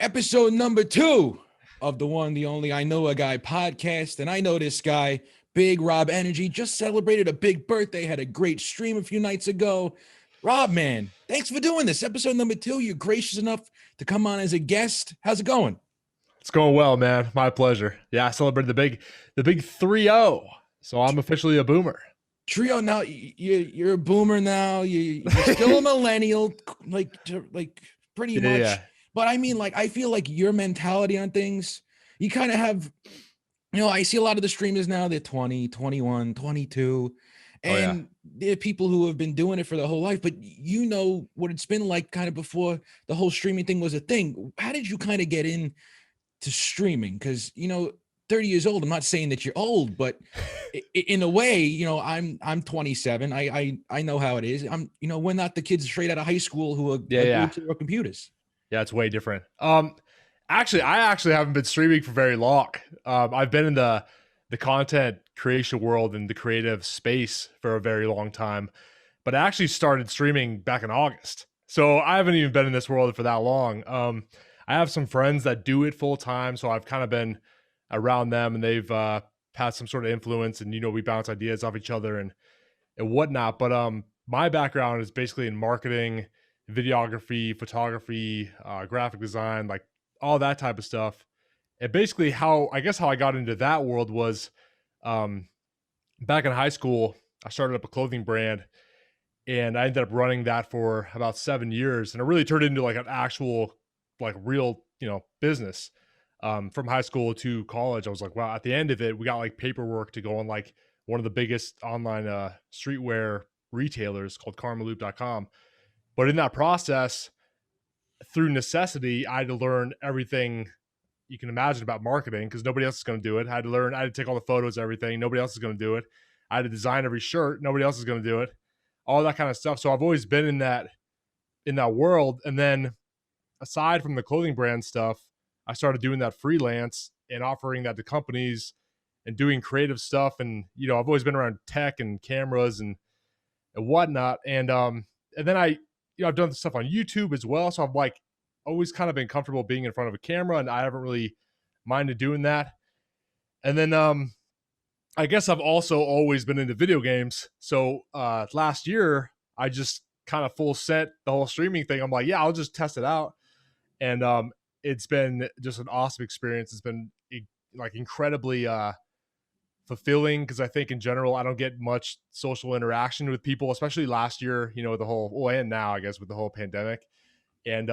Episode number 2 of the one, the only I Know a Guy podcast. And I know this guy, BigRobEnergy, just celebrated a big birthday, had a great stream a few nights ago. Rob, man, thanks for doing this. Episode number 2, you're gracious enough to come on as a guest. How's it going? It's going well, man. My pleasure. Yeah, I celebrated the big 3-0. So I'm officially a boomer. Trio, now you're a boomer now. You're still a millennial, like pretty much. Yeah. But I mean, like, I feel like your mentality on things, you kind of have, I see a lot of the streamers now, they're 20, 21, 22. And they're people who have been doing it for their whole life, but you know what it's been like kind of before the whole streaming thing was a thing. How did you kind of get into streaming? Because, 30 years old, I'm not saying that you're old, but in a way, I'm 27. I know how it is. We're not the kids straight out of high school who are glued to their computers. Yeah, it's way different. Actually, I haven't been streaming for very long. I've been in the content creation world and the creative space for a very long time, but I actually started streaming back in August. So I haven't even been in this world for that long. I have some friends that do it full time, so I've kind of been around them, and they've had some sort of influence, and we bounce ideas off each other and whatnot. But my background is basically in marketing, videography, photography, graphic design, like all that type of stuff. And basically how I got into that world was back in high school, I started up a clothing brand, and I ended up running that for about 7 years. And it really turned into like an actual, like real, business. From high school to college, I was like, wow, at the end of it, we got like paperwork to go on like one of the biggest online streetwear retailers called karmaloop.com. But in that process, through necessity, I had to learn everything you can imagine about marketing because nobody else is going to do it. I had to take all the photos, everything. Nobody else is going to do it. I had to design every shirt. Nobody else is going to do it. All that kind of stuff. So I've always been in that world. And then aside from the clothing brand stuff, I started doing that freelance and offering that to companies and doing creative stuff. And, I've always been around tech and cameras and whatnot. And then I've done stuff on YouTube as well. So I've like always kind of been comfortable being in front of a camera, and I haven't really minded doing that. And then I guess I've also always been into video games. So last year I just kind of full set the whole streaming thing. I'm like, yeah, I'll just test it out. And it's been just an awesome experience. It's been like incredibly fulfilling because I think in general I don't get much social interaction with people, especially last year, the whole and now I guess with the whole pandemic. And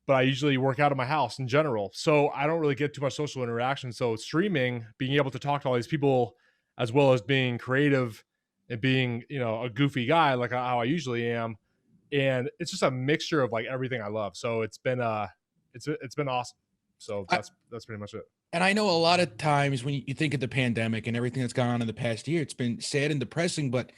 but I usually work out of my house in general, so I don't really get too much social interaction. So streaming, being able to talk to all these people, as well as being creative and being a goofy guy like how I usually am, and it's just a mixture of like everything I love. So it's been it's been awesome. So that's pretty much it. And I know a lot of times when you think of the pandemic and everything that's gone on in the past year, it's been sad and depressing. But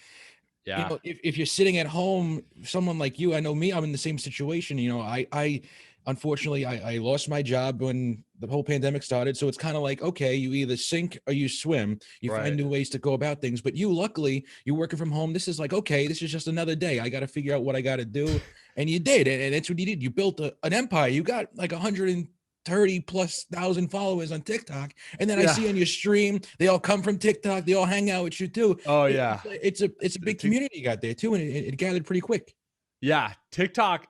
if you're sitting at home, someone like you, I know me, I'm in the same situation. I unfortunately I lost my job when the whole pandemic started. So it's kind of like, okay, you either sink or you swim. You find new ways to go about things. But luckily, you're working from home. This is like, okay, this is just another day. I got to figure out what I got to do. And you did. And that's what you did. You built an empire. You got like 130,000+ followers on TikTok. And then I see on your stream, they all come from TikTok. They all hang out with you too. Oh yeah. It's a big community you got there too. And it gathered pretty quick. Yeah. TikTok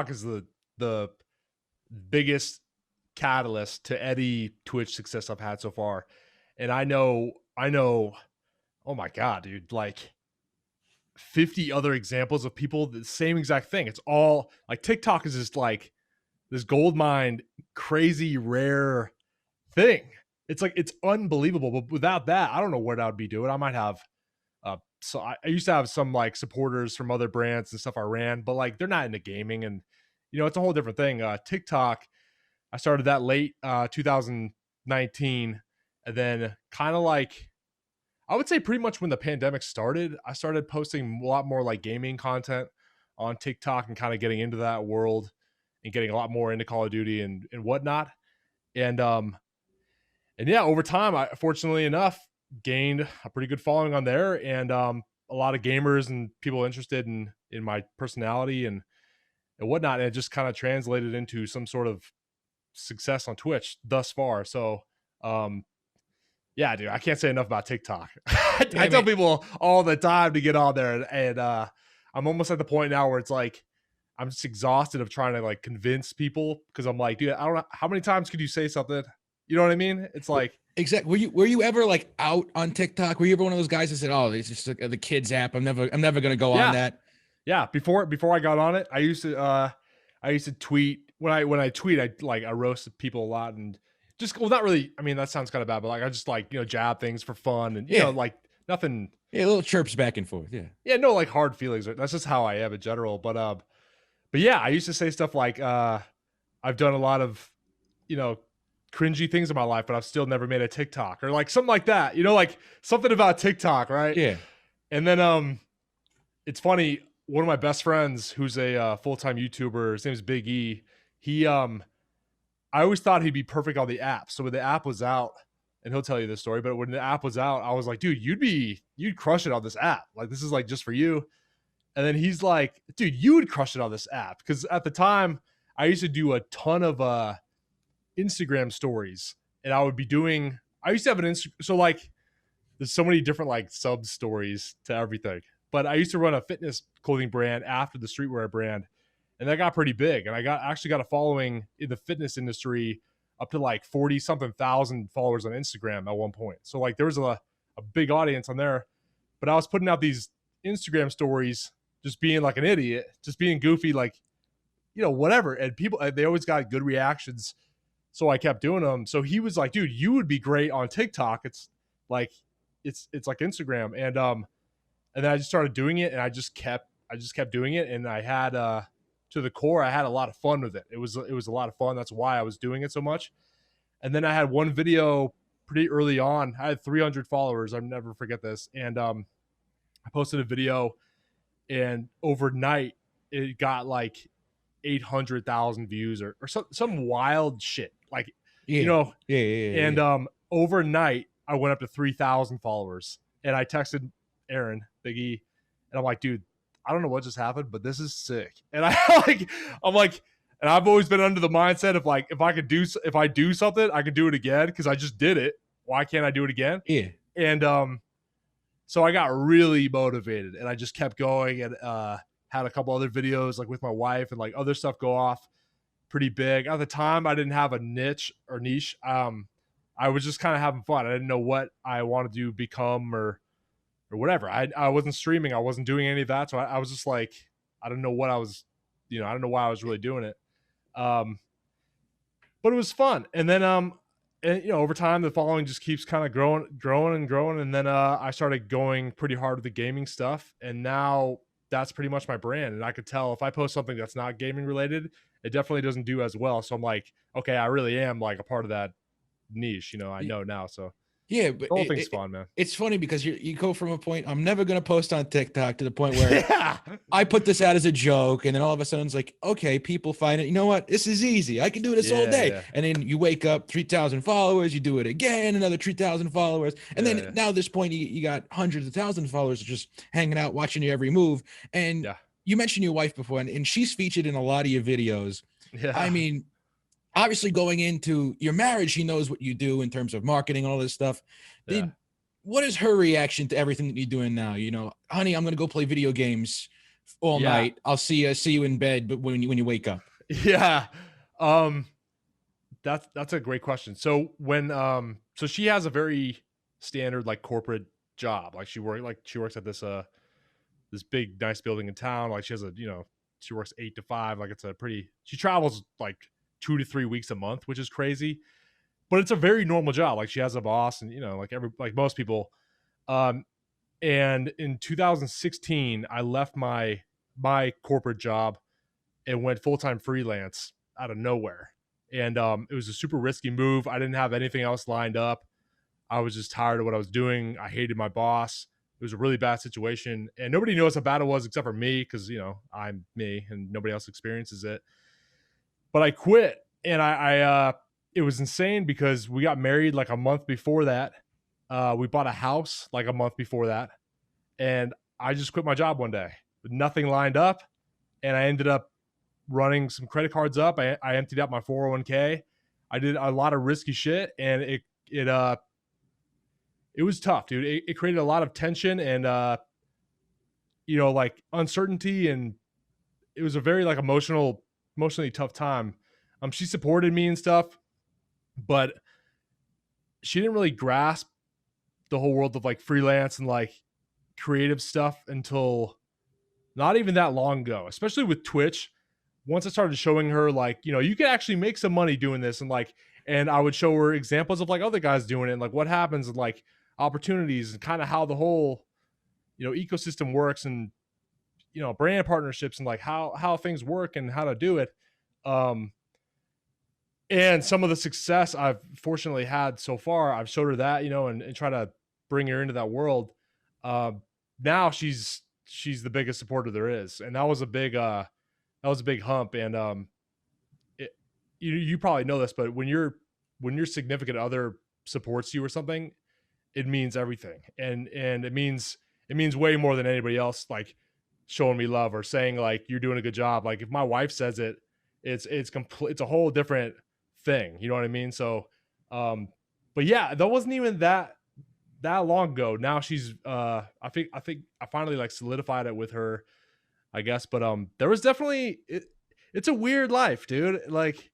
is the biggest catalyst to any Twitch success I've had so far. And I know, oh my God, dude, like 50 other examples of people, the same exact thing. It's all like TikTok is just like this gold mine, crazy rare thing. It's like, it's unbelievable. But without that, I don't know what I would be doing. I might have, so I used to have some like supporters from other brands and stuff I ran, but like they're not into gaming, and it's a whole different thing. TikTok, I started that late 2019, and then kind of like, I would say pretty much when the pandemic started, I started posting a lot more like gaming content on TikTok and kind of getting into that world and getting a lot more into Call of Duty and whatnot. And yeah, over time, I fortunately enough gained a pretty good following on there, and a lot of gamers and people interested in my personality and and whatnot. And it just kind of translated into some sort of success on Twitch thus far. So, yeah, dude, I can't say enough about TikTok. I Yeah, tell man. people all the time to get on there, and I'm almost at the point now where it's like I'm just exhausted of trying to like convince people, because I'm like, dude, I don't know how many times could you say something. You know what I mean? It's like, Exactly. Were you ever like out on TikTok? Were you ever one of those guys that said, "Oh, it's just the kids app. I'm never gonna go on yeah, that." yeah. Before I got on it, I used to tweet. When I tweet, I roasted people a lot, and just, well, not really. I mean, that sounds kind of bad, but like I just like, jab things for fun, and Yeah, like nothing. yeah, little chirps back and forth. Yeah, Yeah, no like hard feelings. That's just how I am in general. But yeah, I used to say stuff like, I've done a lot of, you know, cringy things in my life, but I've still never made a TikTok, or like something like that. Like something about TikTok, right? yeah, And then it's funny. One of my best friends, who's a full-time YouTuber, his name is Big E. He I always thought he'd be perfect on the app. So when the app was out, and he'll tell you this story, but when the app was out, I was like, dude, you'd crush it on this app. Like, this is like just for you. And then he's like, dude, you would crush it on this app. Because at the time, I used to do a ton of Instagram stories, and I used to have an Instagram. So like, there's so many different like sub stories to everything. But I used to run a fitness clothing brand after the streetwear brand, and that got pretty big. And I actually got a following in the fitness industry up to like 40 something thousand followers on Instagram at one point. So like there was a big audience on there. But I was putting out these Instagram stories, just being like an idiot, just being goofy, like, whatever. And people, they always got good reactions. So I kept doing them. So he was like, dude, you would be great on TikTok. It's like, it's like Instagram. And then I just started doing it, and I just kept doing it. And I had, to the core, I had a lot of fun with it. It was a lot of fun. That's why I was doing it so much. And then I had one video pretty early on. I had 300 followers. I'll never forget this. And I posted a video, and overnight it got like 800,000 views, or some wild shit. Like, you yeah, know, yeah, yeah, and yeah. overnight I went up to 3,000 followers, and I texted Aaron, Big E, and I'm like, dude, I don't know what just happened, but this is sick. And I'm like, and I've always been under the mindset of like, if I do something, I can do it again, because I just did it. Why can't I do it again? Yeah. And so I got really motivated, and I just kept going, and had a couple other videos like with my wife, and like other stuff go off pretty big. At the time, I didn't have a niche. I was just kind of having fun. I didn't know what I wanted to become, or whatever. I wasn't streaming. I wasn't doing any of that. So I was just like, I don't know what I was, I don't know why I was really doing it. But it was fun. And then, and, over time, the following just keeps kind of growing and growing. And then I started going pretty hard with the gaming stuff. And now that's pretty much my brand. And I could tell if I post something that's not gaming related, it definitely doesn't do as well. So I'm like, okay, I really am like a part of that niche, I know now. So Yeah, the but whole thing's fun, man. it's funny because you go from a point, I'm never going to post on TikTok, to the point where Yeah. I put this out as a joke. And then all of a sudden it's like, okay, people find it. You know what? This is easy. I can do this all day. Yeah. And then you wake up 3,000 followers, you do it again, another 3,000 followers. And then now this point, you got hundreds of thousands of followers just hanging out, watching your every move. And you mentioned your wife before, and she's featured in a lot of your videos. Yeah. I mean, obviously going into your marriage, she knows what you do in terms of marketing and all this stuff. What is her reaction to everything that you're doing now? Honey, I'm going to go play video games all night. I'll see you in bed, but when you wake up. Yeah. That's a great question. So when, so she has a very standard, like, corporate job. Like, she works at this big, nice building in town. Like, she has she works 8 to 5. Like, she travels like 2 to 3 weeks a month, which is crazy, but it's a very normal job. Like, she has a boss, and like most people. And in 2016, I left my corporate job and went full-time freelance out of nowhere. And it was a super risky move. I didn't have anything else lined up. I was just tired of what I was doing. I hated my boss. It was a really bad situation, and nobody knows how bad it was except for me, because I'm me and nobody else experiences it. But I quit, and I it was insane, because we got married like a month before that. We bought a house like a month before that, and I just quit my job one day with nothing lined up, and I ended up running some credit cards up. I emptied out my 401k. I did a lot of risky shit, and it was tough, dude. It created a lot of tension and like uncertainty, and it was a very like emotionally tough time. She supported me and stuff, but she didn't really grasp the whole world of like freelance and like creative stuff until not even that long ago, especially with Twitch. Once I started showing her like, you can actually make some money doing this, and I would show her examples of like other guys doing it and like what happens and like opportunities and kind of how the whole, ecosystem works, and, brand partnerships and like how things work and how to do it. And some of the success I've fortunately had so far, I've showed her that, and try to bring her into that world. Now she's the biggest supporter there is. And that was a big hump. And, you probably know this, but when your significant other supports you or something, it means everything. And it means way more than anybody else, like showing me love or saying like, you're doing a good job. Like if my wife says it, it's complete, it's a whole different thing. You know what I mean? So, but yeah, that wasn't even that long ago. Now she's, I think I finally like solidified it with her, I guess. But, there was definitely, it's a weird life, dude. Like,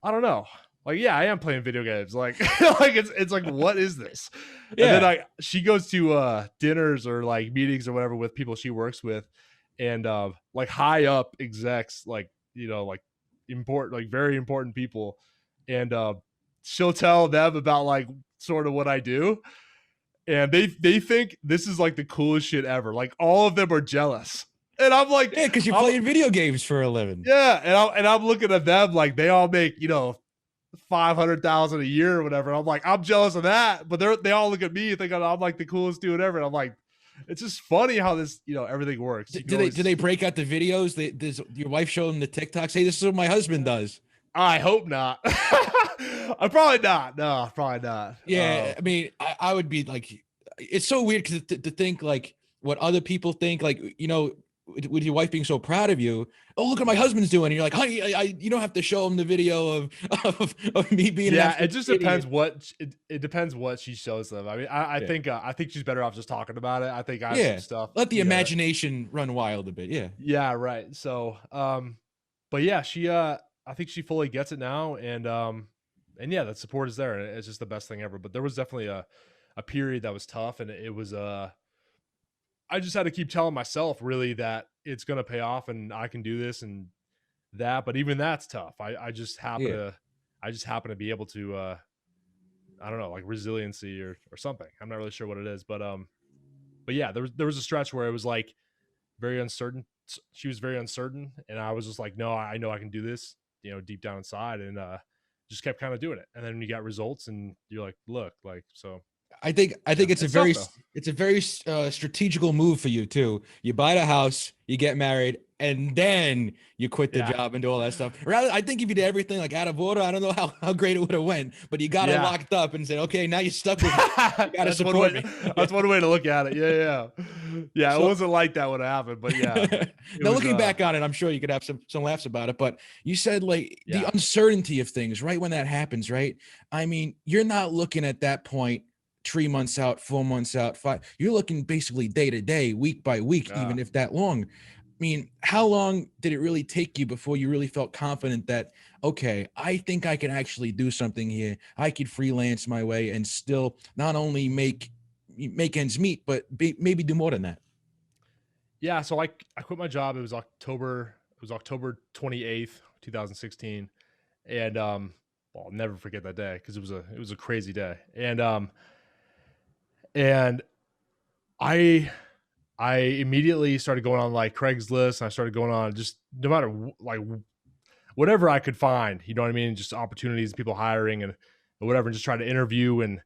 I don't know. Like, yeah, I am playing video games. Like, like it's like, what is this? Yeah. And then she goes to dinners or like meetings or whatever with people she works with, and like high up execs, like like important, like very important people, and she'll tell them about like sort of what I do, and they think this is like the coolest shit ever. Like all of them are jealous. And I'm like, yeah, because you're playing video games for a living. Yeah, and I'm looking at them like they all make $500,000 a year or whatever. I'm like, I'm jealous of that, but they all look at me thinking I'm like the coolest dude ever. And I'm like, it's just funny how this everything works. Do they break out the videos? Does your wife show them the TikToks? Hey, this is what my husband does. I hope not. I'm probably not. No, probably not. Yeah, I mean, I would be like, it's so weird to think like what other people think, like with your wife being so proud of you. Oh, look what my husband's doing. And you're like, honey, you don't have to show him the video of me being. Yeah, it just depends it depends what she shows them. I mean, I think she's better off just talking about it. I think I have some stuff. Let the imagination run wild a bit. Yeah. Yeah. Right. So, but yeah, she, I think she fully gets it now. And yeah, that support is there, and it's just the best thing ever. But there was definitely a period that was tough, and it was, I just had to keep telling myself really that it's going to pay off and I can do this and that. But even that's tough. I just happen to be able to, I don't know, like resiliency or something. I'm not really sure what it is, but yeah, there was a stretch where it was like very uncertain. She was very uncertain. And I was just like, no, I know I can do this, deep down inside, and just kept kind of doing it. And then you got results and you're like, look, like, so. I think it's a very strategical move for you too. You buy the house, you get married, and then you quit the job and do all that stuff. Rather, I think if you did everything like out of order, I don't know how great it would have went, but you got it locked up and said, okay, now you're stuck with me. You got to support me. That's one way to look at it. Yeah. So, it wasn't like that would happen, but yeah. Now looking back on it, I'm sure you could have some laughs about it, but you said like the uncertainty of things, right? When that happens, right? I mean, you're not looking at that point 3 months out, 4 months out, 5. You're looking basically day to day, week by week, even if that long. I mean, how long did it really take you before you really felt confident that, okay, I think I can actually do something here. I could freelance my way and still not only make ends meet, but maybe do more than that. Yeah. So I quit my job. It was October 28th, 2016. And, well, I'll never forget that day, because it was a crazy day. And I immediately started going on like Craigslist, and I started going on just no matter like whatever I could find, you know what I mean? Just opportunities, people hiring and whatever, and just try to interview. And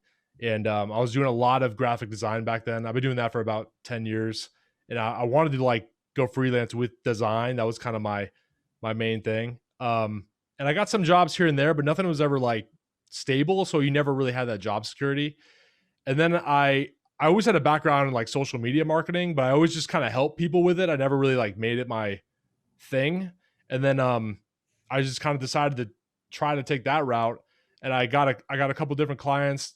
I was doing a lot of graphic design back then. I've been doing that for about 10 years. And I wanted to like go freelance with design. That was kind of my main thing. And I got some jobs here and there, but nothing was ever like stable. So you never really had that job security. And then I always had a background in like social media marketing, but I always just kind of helped people with it. I never really like made it my thing. And then I just kind of decided to try to take that route. And I got a couple different clients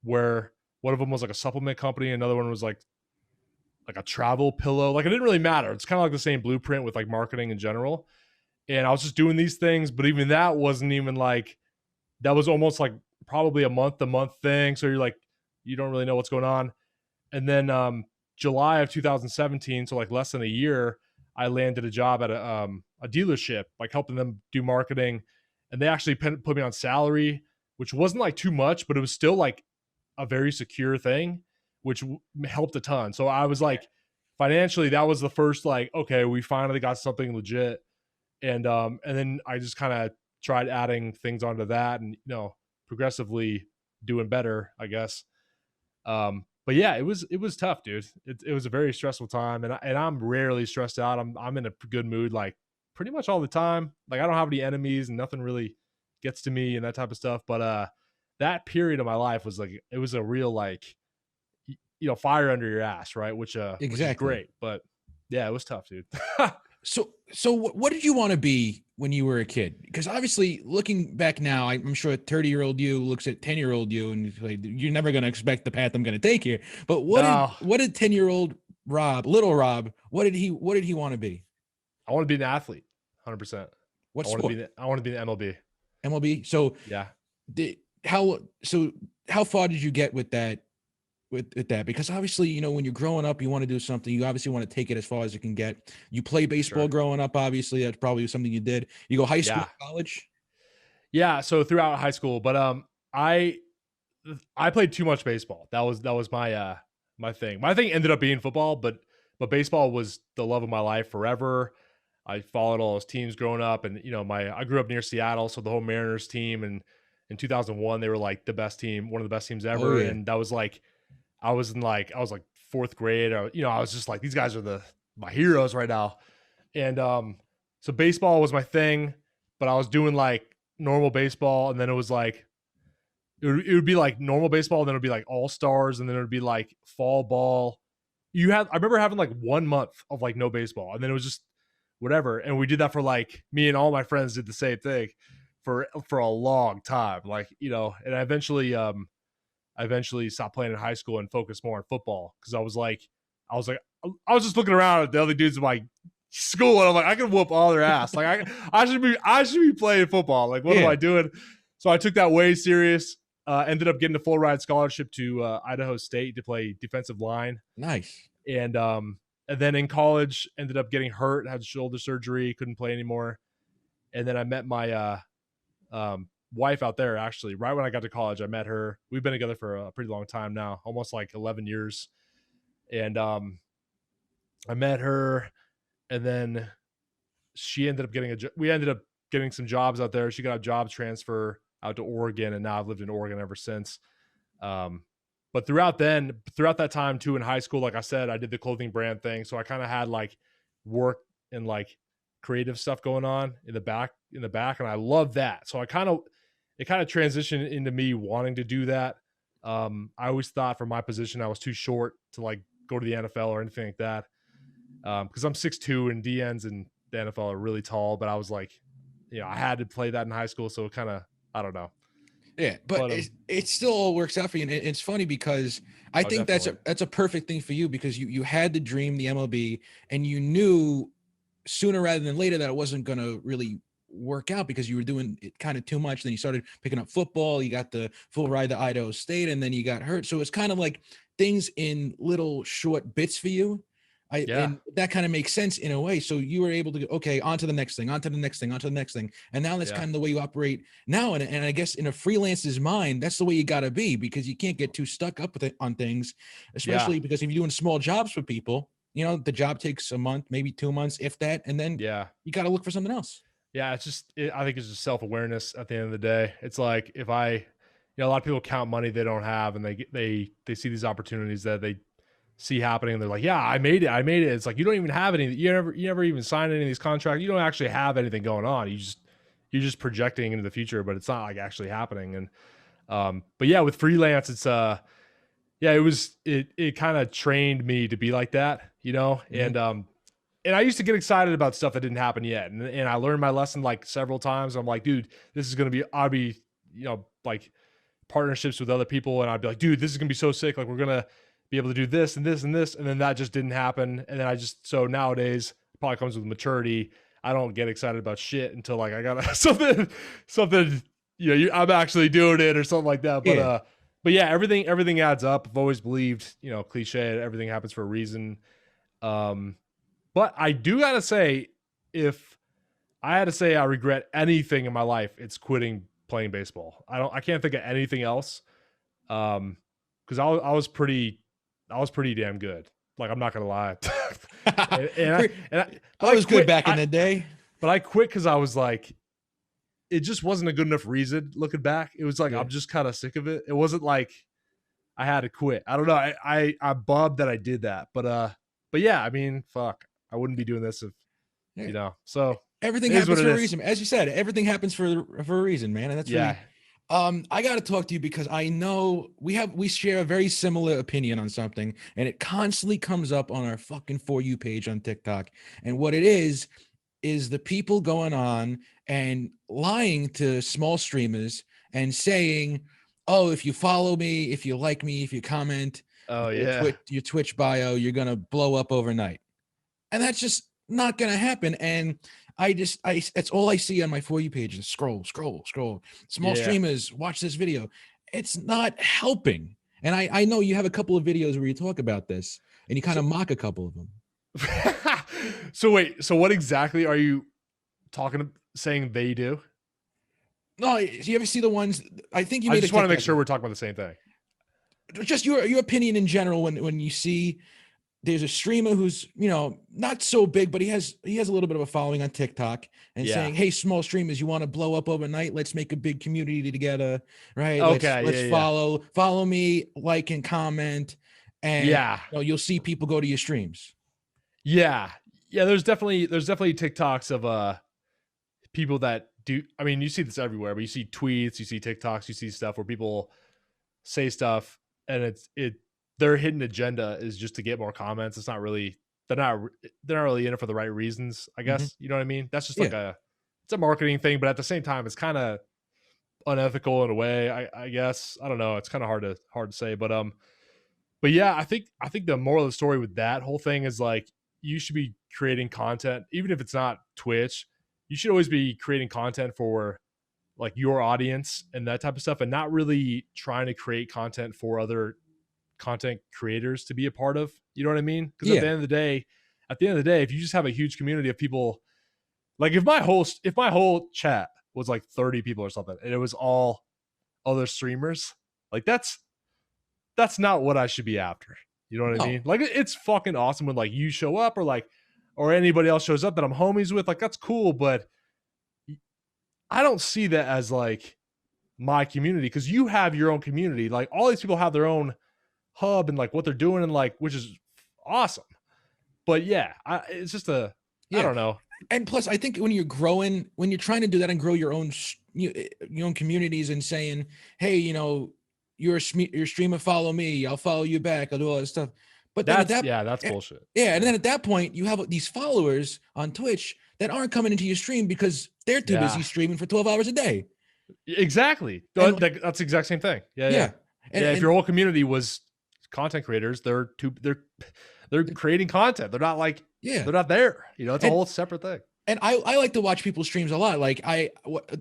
where one of them was like a supplement company, another one was like a travel pillow. Like it didn't really matter. It's kind of like the same blueprint with like marketing in general. And I was just doing these things, but even that wasn't even like, that was almost like probably a month thing. So you're like, you don't really know what's going on. And then July of 2017, so like less than a year, I landed a job at a dealership, like helping them do marketing. And they actually put me on salary, which wasn't like too much, but it was still like a very secure thing, which helped a ton. So I was like, financially, that was the first like, okay, we finally got something legit. And then I just kind of tried adding things onto that, and progressively doing better, I guess. But yeah, it was tough, dude. It was a very stressful time, and I'm rarely stressed out. I'm in a good mood like pretty much all the time. Like I don't have any enemies, and nothing really gets to me and that type of stuff. But that period of my life was like, it was a real like fire under your ass, right? Which is Exactly. great, but yeah, it was tough, dude. So what did you want to be when you were a kid? Because obviously, looking back now, I'm sure a 30-year-old you looks at 10-year-old you and he's like, you're never going to expect the path I'm going to take here. But No, what did 10-year-old Rob, little Rob, what did he want to be? I want to be an athlete, 100%. What I want to sport? be. I want to be the MLB. MLB. So Yeah, did how far did you get with that? With that, because obviously, when you're growing up, you want to do something. You obviously want to take it as far as you can get. You play for baseball sure. growing up. Obviously, that's probably something you did. You go high school, Yeah, college. yeah. So throughout high school, but I I played too much baseball. That was my thing. My thing ended up being football, but baseball was the love of my life forever. I followed all those teams growing up, and I grew up near Seattle, so the whole Mariners team, and in 2001 they were like the best team, one of the best teams Oh ever, yeah, and that was like I was like fourth grade, or I was just like, these guys are my heroes right now, and so baseball was my thing, but I was doing like normal baseball, and then it was like it would be like normal baseball, and then it would be like all stars, and then it would be like fall ball. I remember having like 1 month of like no baseball, and then it was just whatever. And we did that for like, me and all my friends did the same thing for a long time. Like, and I eventually stopped playing in high school and focused more on football, because I was just looking around at the other dudes in my school, and I'm like, I can whoop all their ass. Like I should be playing football. Like, what am yeah, I doing? So I took that way serious. Ended up getting a full ride scholarship to Idaho State to play defensive line, nice. and then in college ended up getting hurt, had shoulder surgery, couldn't play anymore. And then I met my wife out there, actually right when I got to college. I met her. We've been together for a pretty long time now, almost like 11 years. And I met her, and then she ended up we ended up getting some jobs out there. She got a job transfer out to Oregon, and now I've lived in Oregon ever since. Um, but throughout that time too, in high school, like I said, I did the clothing brand thing, so I kind of had like work and like creative stuff going on in the back, and I love that. So it kind of transitioned into me wanting to do that. I always thought for my position I was too short to like go to the NFL or anything like that, because I'm 6'2", and DNs in the NFL are really tall. But I was like, I had to play that in high school, so it kind of, I don't know. Yeah, but But it still all works out for you. And it's funny because I oh, think that's definitely, a perfect thing for you, because you had the dream, the MLB, and you knew sooner rather than later that it wasn't going to really work out, because you were doing it kind of too much. Then you started picking up football. You got the full ride to Idaho State, and then you got hurt. So it's kind of like things in little short bits for you. yeah, And that kind of makes sense in a way. So you were able to go, okay, on to the next thing, on to the next thing, on to the next thing. And now that's yeah, kind of the way you operate now. And I guess in a freelancer's mind, that's the way you got to be, because you can't get too stuck up with it on things, yeah, especially because if you're doing small jobs for people, the job takes a month, maybe 2 months, if that, and then yeah. you got to look for something else. Yeah, I think it's just self-awareness at the end of the day. It's like, if a lot of people count money they don't have, and they see these opportunities that they see happening, and they're like, yeah, I made it. I made it. It's like, you don't even have any, you never even signed any of these contracts. You don't actually have anything going on. You're just projecting into the future, but it's not like actually happening. And but yeah, with freelance, it's yeah, it kind of trained me to be like that, Mm-hmm. and and I used to get excited about stuff that didn't happen yet. And I learned my lesson like several times. I'm like, dude, this is going to be, I'll be, like partnerships with other people. And I'd be like, dude, this is going to be so sick. Like we're going to be able to do this and this and this. And then that just didn't happen. And then so nowadays it probably comes with maturity. I don't get excited about shit until like I got something, I'm actually doing it or something like that. But yeah, everything adds up. I've always believed, cliche, everything happens for a reason. But I do gotta say, if I had to say I regret anything in my life, it's quitting playing baseball. I can't think of anything else. Because I was pretty damn good. Like I'm not gonna lie. I was good back in the day. But I quit because I was like, it just wasn't a good enough reason. Looking back, it was like I'm just kind of sick of it. It wasn't like I had to quit. I don't know. I'm bummed that I did that, but yeah. I mean, fuck. I wouldn't be doing this if So everything happens for a reason. As you said, everything happens for a reason, man. And that's really. I got to talk to you because I know we share a very similar opinion on something, and it constantly comes up on our fucking For You page on TikTok. And what it is the people going on and lying to small streamers and saying, oh, if you follow me, if you like me, if you comment, your Twitch bio, you're going to blow up overnight. And that's just not going to happen. And that's all I see on my For You page is scroll. Small streamers, watch this video. It's not helping. And I know you have a couple of videos where you talk about this and you kind of mock a couple of them. So wait, so what exactly are you saying they do? No, you ever see the ones? I think you. I just want to make sure we're talking about the same thing. Just your opinion in general when you see there's a streamer who's not so big, but he has a little bit of a following on TikTok and saying, "Hey, small streamers, you want to blow up overnight? Let's make a big community together, right? Okay, let's follow me, like and comment, and you'll see people go to your streams." Yeah, there's definitely TikToks of people that do. I mean, you see this everywhere, but you see tweets, you see TikToks, you see stuff where people say stuff, and their hidden agenda is just to get more comments. It's not really they're not really in it for the right reasons, I guess. Mm-hmm. You know what I mean? That's just like it's a marketing thing, but at the same time, it's kind of unethical in a way. I guess I don't know. It's kind of hard to say, but yeah, I think the moral of the story with that whole thing is like, you should be creating content, even if it's not Twitch. You should always be creating content for like your audience and that type of stuff, and not really trying to create content for other content creators to be a part of. You know what I mean? Because at the end of the day, if you just have a huge community of people, like if my whole chat was like 30 people or something, and it was all other streamers, like that's not what I should be after. You know what I mean? Like it's fucking awesome when like you show up or anybody else shows up that I'm homies with. Like that's cool, but I don't see that as like my community, because you have your own community. Like all these people have their own hub and like what they're doing, and like, which is awesome. But it's just I don't know. And plus, I think when you're trying to do that and grow your own communities and saying, hey, you're a streamer, follow me, I'll follow you back, I'll do all this stuff. But then that's bullshit. Yeah, and then at that point, you have these followers on Twitch that aren't coming into your stream because they're too busy streaming for 12 hours a day. Exactly. That's the exact same thing. Yeah. And if your whole community was content creators, they're creating content. They're not like they're not there. It's a whole separate thing. And I like to watch people's streams a lot. Like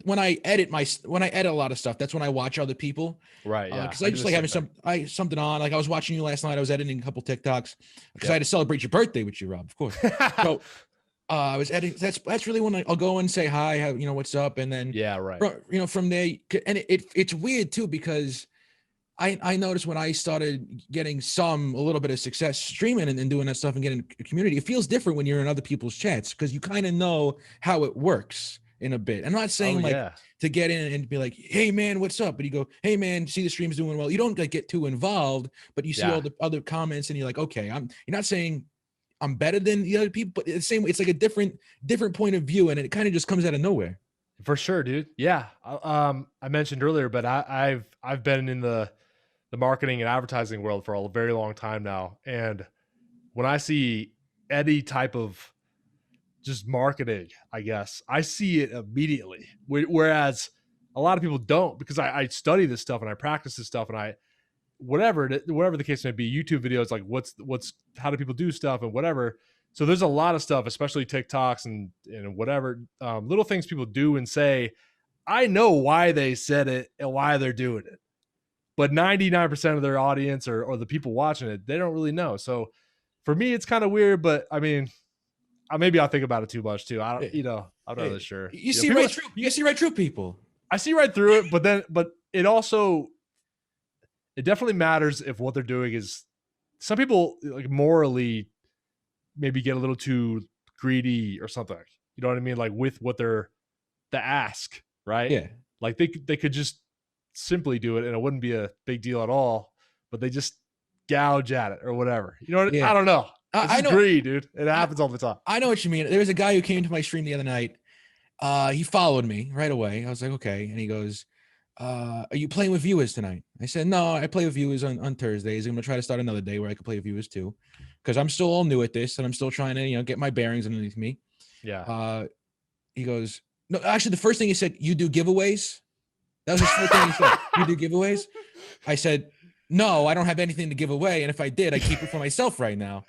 when I edit a lot of stuff, that's when I watch other people. Right. Yeah. Because I just like having something on. Like I was watching you last night. I was editing a couple TikToks because I had to celebrate your birthday with you, Rob. Of course. So I was editing. That's really when I'll go and say hi. What's up, and then from there. And it's weird too, because I noticed when I started getting a little bit of success streaming and doing that stuff and getting a community, it feels different when you're in other people's chats because you kind of know how it works in a bit. I'm not saying to get in and be like, hey man, what's up? But you go, hey man, see the stream's doing well. You don't get too involved, but you see all the other comments and you're like, okay, you're not saying I'm better than the other people, but it's the same. It's like a different point of view, and it kind of just comes out of nowhere. For sure, dude. Yeah. I mentioned earlier, but I've been in the marketing and advertising world for a very long time now. And when I see any type of just marketing, I guess. I see it immediately. Whereas a lot of people don't, because I study this stuff and I practice this stuff, and I whatever the case may be, YouTube videos, like what's how do people do stuff and whatever. So there's a lot of stuff, especially TikToks and whatever, little things people do and say. I know why they said it and why they're doing it, but 99% of their audience or the people watching it, they don't really know. So for me, it's kind of weird, but I mean, maybe I'll think about it too much too. I don't, I'm not really sure. You see right through. You see right through people. I see right through it, but it also, it definitely matters if what they're doing is, some people like morally maybe get a little too greedy or something. You know what I mean? Like with what they're the ask, right? Yeah. Like they could just simply do it and it wouldn't be a big deal at all, but they just gouge at it or whatever. You know what? Yeah. I don't know. I know. Greed, dude. It happens all the time. I know what you mean. There was a guy who came to my stream the other night. He followed me right away. I was like, okay. And he goes, are you playing with viewers tonight? I said, no, I play with viewers on Thursdays. I'm going to try to start another day where I can play with viewers too, because I'm still all new at this and I'm still trying to, get my bearings underneath me. Yeah. He goes, no, actually, the first thing he said, you do giveaways? That was the first thing he said. You do giveaways? I said, no, I don't have anything to give away. And if I did, I keep it for myself right now.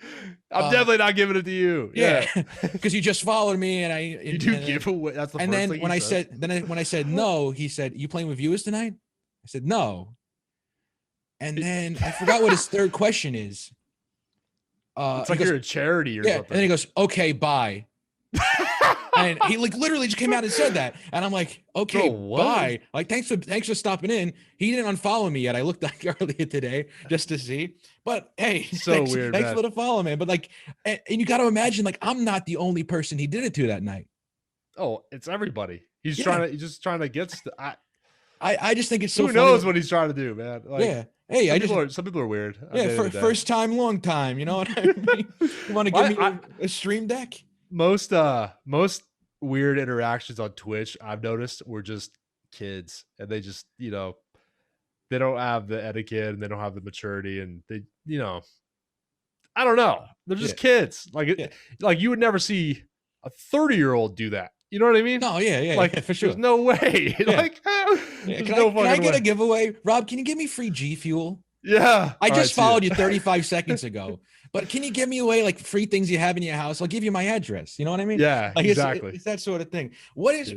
I'm definitely not giving it to you. Yeah. Because you just followed me and you do give away. That's the first thing. And then when I said no, he said, you playing with viewers tonight? I said, no. And then I forgot what his third question is. It's like you're a charity or something. And then he goes, okay, bye. And he like literally just came out and said that, and I'm like, okay, bye. Like, thanks for stopping in. He didn't unfollow me yet. I looked like earlier today just to see, but hey, so weird. Thanks for the follow, man. But like, and you got to imagine, like, I'm not the only person he did it to that night. Oh, it's everybody. He's just trying to get. I just think it's so. Who knows what he's trying to do, man? Like, yeah. Hey, some people are weird. Yeah, first time, long time. You know what I mean? You want to give me a stream deck? Most weird interactions on Twitch I've noticed were just kids, and they just, they don't have the etiquette and they don't have the maturity, and they, I don't know. They're just kids. Like you would never see a 30-year-old do that. You know what I mean? No, yeah, like for sure. There's no way. Yeah. Like, can I get a giveaway? Rob, can you give me free G Fuel? Yeah. I just followed you 35 seconds ago. But can you give me away like free things you have in your house? I'll give you my address. You know what I mean? Yeah, like exactly. It's that sort of thing. What is,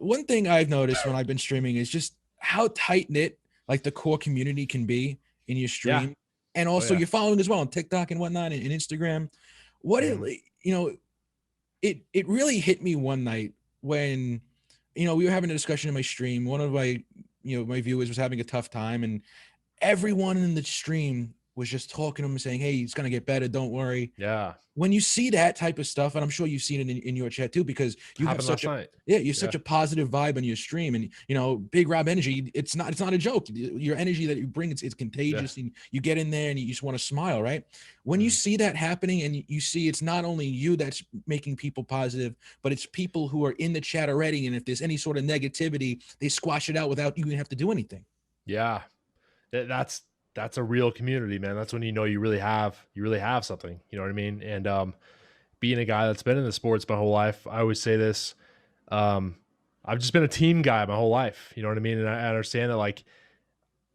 one thing I've noticed when I've been streaming is just how tight knit like the core community can be in your stream. Yeah. And also you're following as well on TikTok and whatnot and Instagram. It really hit me one night when, we were having a discussion in my stream. One of my, my viewers was having a tough time, and everyone in the stream was just talking to him, saying, hey, it's going to get better. Don't worry. Yeah. When you see that type of stuff, and I'm sure you've seen it in your chat too, because you have such a positive vibe on your stream, and, BigRobEnergy, it's not a joke. Your energy that you bring, it's contagious, and you get in there and you just want to smile. Right. When you see that happening and you see it's not only you that's making people positive, but it's people who are in the chat already. And if there's any sort of negativity, they squash it out without you even have to do anything. Yeah. That's a real community, man. That's when you really have something. You know what I mean? And being a guy that's been in the sports my whole life, I always say this. I've just been a team guy my whole life. You know what I mean? And I understand that, like,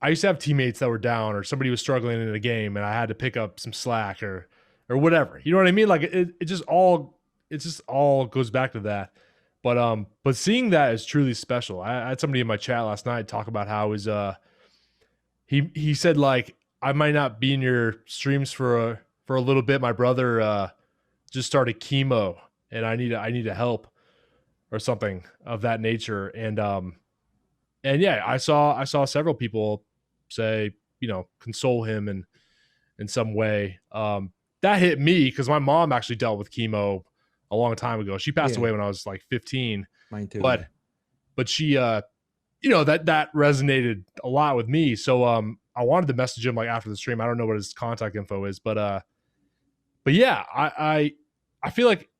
I used to have teammates that were down, or somebody was struggling in a game and I had to pick up some slack or whatever. You know what I mean? Like it just all goes back to that. But seeing that is truly special. I had somebody in my chat last night talk about how his he said, like, I might not be in your streams for a little bit. My brother just started chemo and I need to help or something of that nature. And yeah, I saw several people say, console him in some way. That hit me because my mom actually dealt with chemo a long time ago. She passed away when I was like 15. Mine too. But she that resonated a lot with me. So I wanted to message him like after the stream. I don't know what his contact info is, but yeah, I feel like,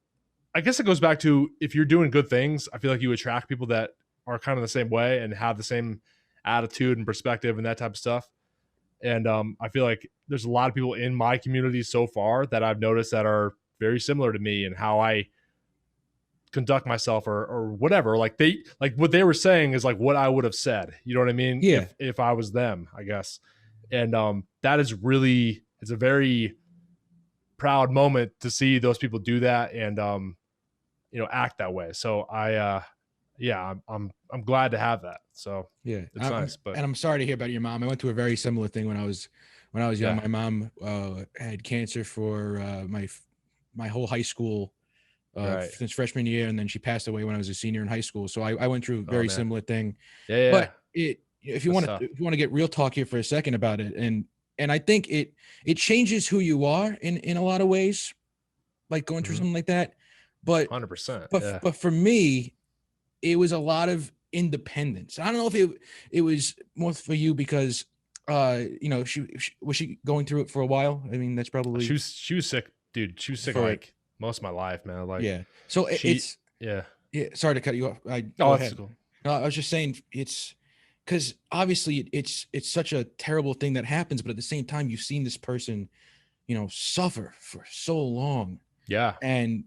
I guess it goes back to, if you're doing good things, I feel like you attract people that are kind of the same way and have the same attitude and perspective and that type of stuff. And I feel like there's a lot of people in my community so far that I've noticed that are very similar to me and how I conduct myself or whatever. Like what they were saying is like what I would have said, you know what I mean? Yeah. If I was them, I guess. And that is really, it's a very proud moment to see those people do that and act that way. So I'm glad to have that. So Yeah, it's nice. But I'm sorry to hear about your mom. I went through a very similar thing when I was young. yeah, My mom had cancer for my whole high school right. since freshman year, and then she passed away when I was a senior in high school. So I went through a Oh very man. similar thing. Yeah. But if you That's want tough. to get real talk here for a second about it, and I think it changes who you are in a lot of ways, like going through something like that. But 100%. Yeah. but for me, it was a lot of independence. I don't know if it was more for you because she was she going through it for a while. I mean, that's probably She was sick, dude. She was sick for like most of my life, man. Like yeah. So she it's yeah. yeah. Sorry to cut you off. I Oh, go that's ahead. cool. No, I was just saying it's because obviously it's such a terrible thing that happens, but at the same time, you've seen this person, suffer for so long, Yeah. and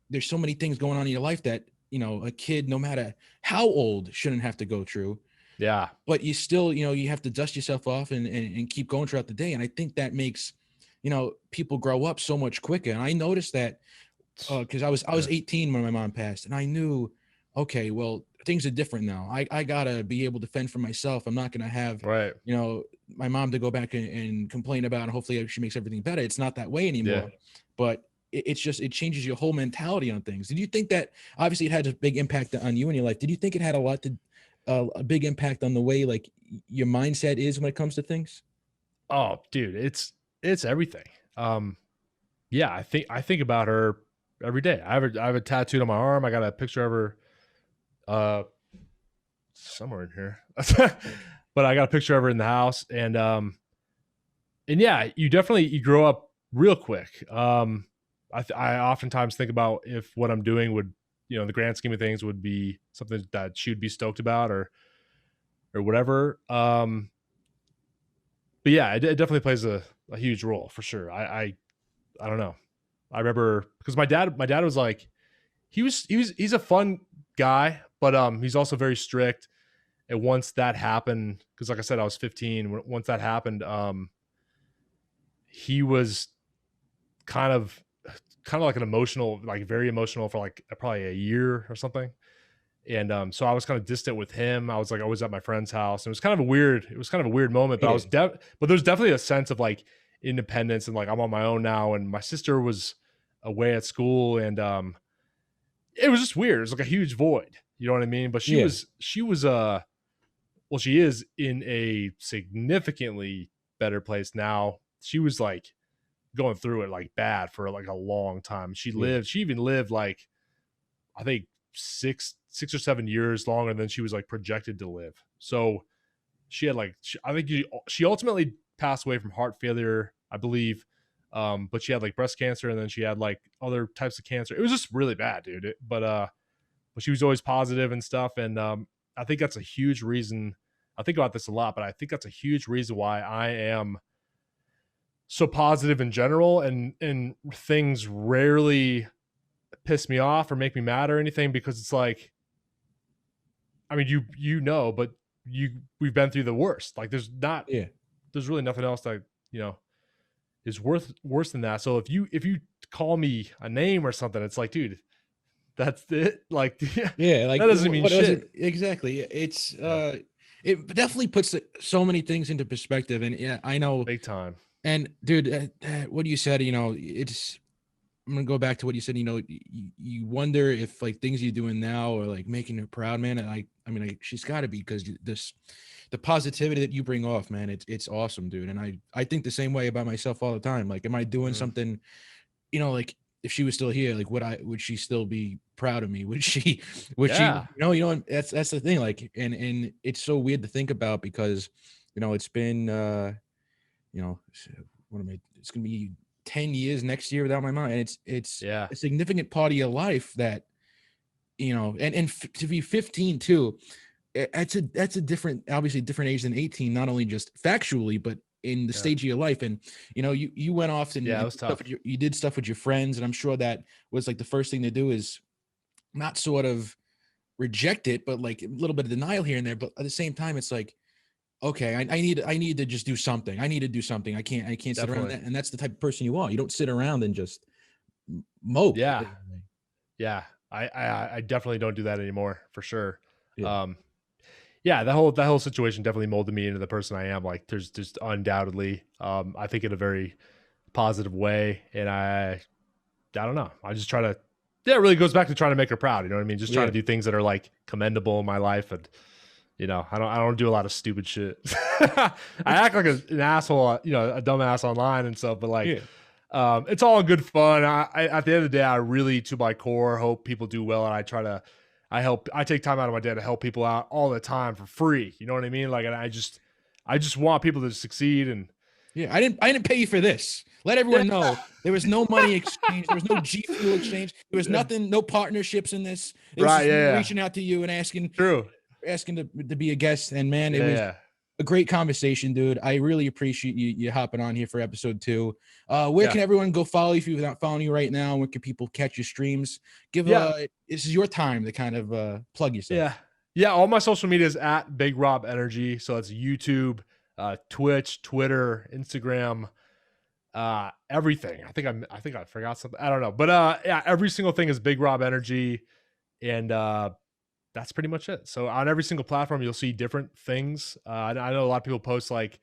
there's so many things going on in your life that a kid, no matter how old, shouldn't have to go through. Yeah. But you still, you have to dust yourself off and keep going throughout the day. And I think that makes, people grow up so much quicker. And I noticed that because I was 18 when my mom passed, and I knew, okay, well, things are different now. I gotta be able to fend for myself. I'm not gonna have, Right. my mom to go back and complain about, and hopefully she makes everything better. It's not that way anymore. Yeah. But it's just, it changes your whole mentality on things. Did you think that obviously it had a big impact on you in your life? Did you think it had a big impact on the way like your mindset is when it comes to things? Oh, dude, it's everything. Yeah, I think about her every day. I have a tattooed on my arm. I got a picture of her somewhere in here. But I got a picture of her in the house and yeah, you grow up real quick. I oftentimes think about if what I'm doing would, in the grand scheme of things, would be something that she would be stoked about or whatever. But yeah, it definitely plays a huge role for sure. I don't know. I remember because my dad was like, he's a fun guy, but he's also very strict. And once that happened, because like I said, I was 15. Once that happened, he was kind of like an emotional, like very emotional for like probably a year or something. And so I was kind of distant with him. I was like always at my friend's house. It was kind of a weird moment, but but there's definitely a sense of like independence and like I'm on my own now. And my sister was away at school and it was just weird. It was like a huge void. You know what I mean? But she was well, she is in a significantly better place now. She was like going through it like bad for like a long time. She even lived like, I think 6 or 7 years longer than she was like projected to live. So she had like, I think she ultimately passed away from heart failure, I believe. But she had like breast cancer and then she had like other types of cancer. It was just really bad, dude. But she was always positive and stuff. And I think that's a huge reason. I think about this a lot, but I think that's a huge reason why I am so positive in general, and things rarely piss me off or make me mad or anything, because it's like, I mean, but we've been through the worst. Like there's really nothing else that, is worse than that. So if you call me a name or something, it's like, dude, that's it. Like, yeah, like that doesn't mean shit. Exactly. It's it definitely puts so many things into perspective. And yeah, I know. Big time. And dude, what you said, it's, I'm gonna go back to what you said. You wonder if like things you're doing now are like making her proud, man. And I mean, she's got to be, because the positivity that you bring off, man, it's awesome, dude. And I think the same way about myself all the time. Like, am I doing something? Like if she was still here, like would she still be proud of me? Would she? That's the thing. Like, and it's so weird to think about because, it's been what am I? It's gonna be 10 years next year without my mom, and it's a significant part of your life that, and to be 15 too, that's a different, obviously different age than 18, not only just factually, but in the stage of your life. And you went off and it was tough. you did stuff with your friends, and I'm sure that was like the first thing to do is not sort of reject it, but like a little bit of denial here and there. But at the same time, it's like, okay, I need to just do something. I need to do something. I can't sit around. And that's the type of person you are. You don't sit around and just mope. Yeah. Yeah. I definitely don't do that anymore, for sure. Yeah. Yeah, that whole situation definitely molded me into the person I am. Like there's just undoubtedly, I think in a very positive way. And I don't know. I just try to, yeah, it really goes back to trying to make her proud. You know what I mean? Just trying to do things that are like commendable in my life. And, you know, I don't do a lot of stupid shit. I act like an asshole, you know, a dumbass online and stuff, but like, it's all good fun. I at the end of the day, I really, to my core, hope people do well. And I take time out of my day to help people out all the time for free. You know what I mean? Like, and I just want people to succeed. And yeah, I didn't pay you for this. Let everyone know there was no money exchange. There was no G Fuel exchange. There was nothing, no partnerships in this. It was just reaching out to you and asking to be a guest. And man, it was a great conversation, dude. I really appreciate you hopping on here for episode 2. Where can everyone go follow you if you're not following you right now? Where can people catch your streams? This is your time to kind of plug yourself. Yeah. All my social media is at BigRobEnergy. So that's YouTube, Twitch, Twitter, Instagram, everything. I think I forgot something. I don't know. But yeah, every single thing is BigRobEnergy. And that's pretty much it. So on every single platform, you'll see different things. I know a lot of people post like,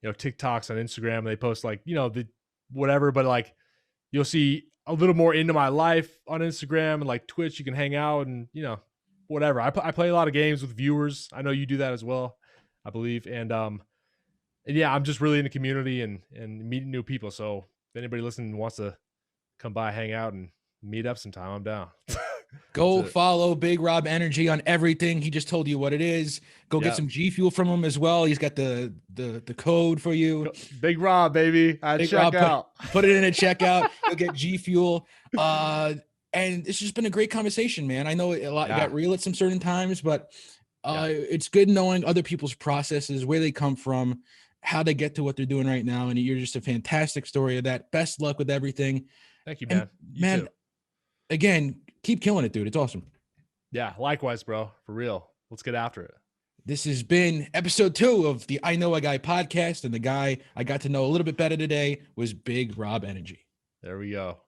you know, TikToks on Instagram, and they post like, you know, the whatever, but like you'll see a little more into my life on Instagram, and like Twitch, you can hang out and, you know, whatever. I play a lot of games with viewers. I know you do that as well, I believe. And yeah, I'm just really in the community and meeting new people. So if anybody listening wants to come by, hang out and meet up sometime, I'm down. Go follow BigRobEnergy on everything. He just told you what it is. Go get some G Fuel from him as well. He's got the code for you. Big Rob, baby. Check out. Put it in a checkout. You'll get G Fuel. And it's just been a great conversation, man. I know a lot got real at some certain times, but it's good knowing other people's processes, where they come from, how they get to what they're doing right now. And you're just a fantastic story of that. Best luck with everything. Thank you, man. And, again, keep killing it, dude. It's awesome. Yeah, likewise, bro. For real. Let's get after it. This has been episode 2 of the I Know a Guy podcast. And the guy I got to know a little bit better today was BigRobEnergy. There we go.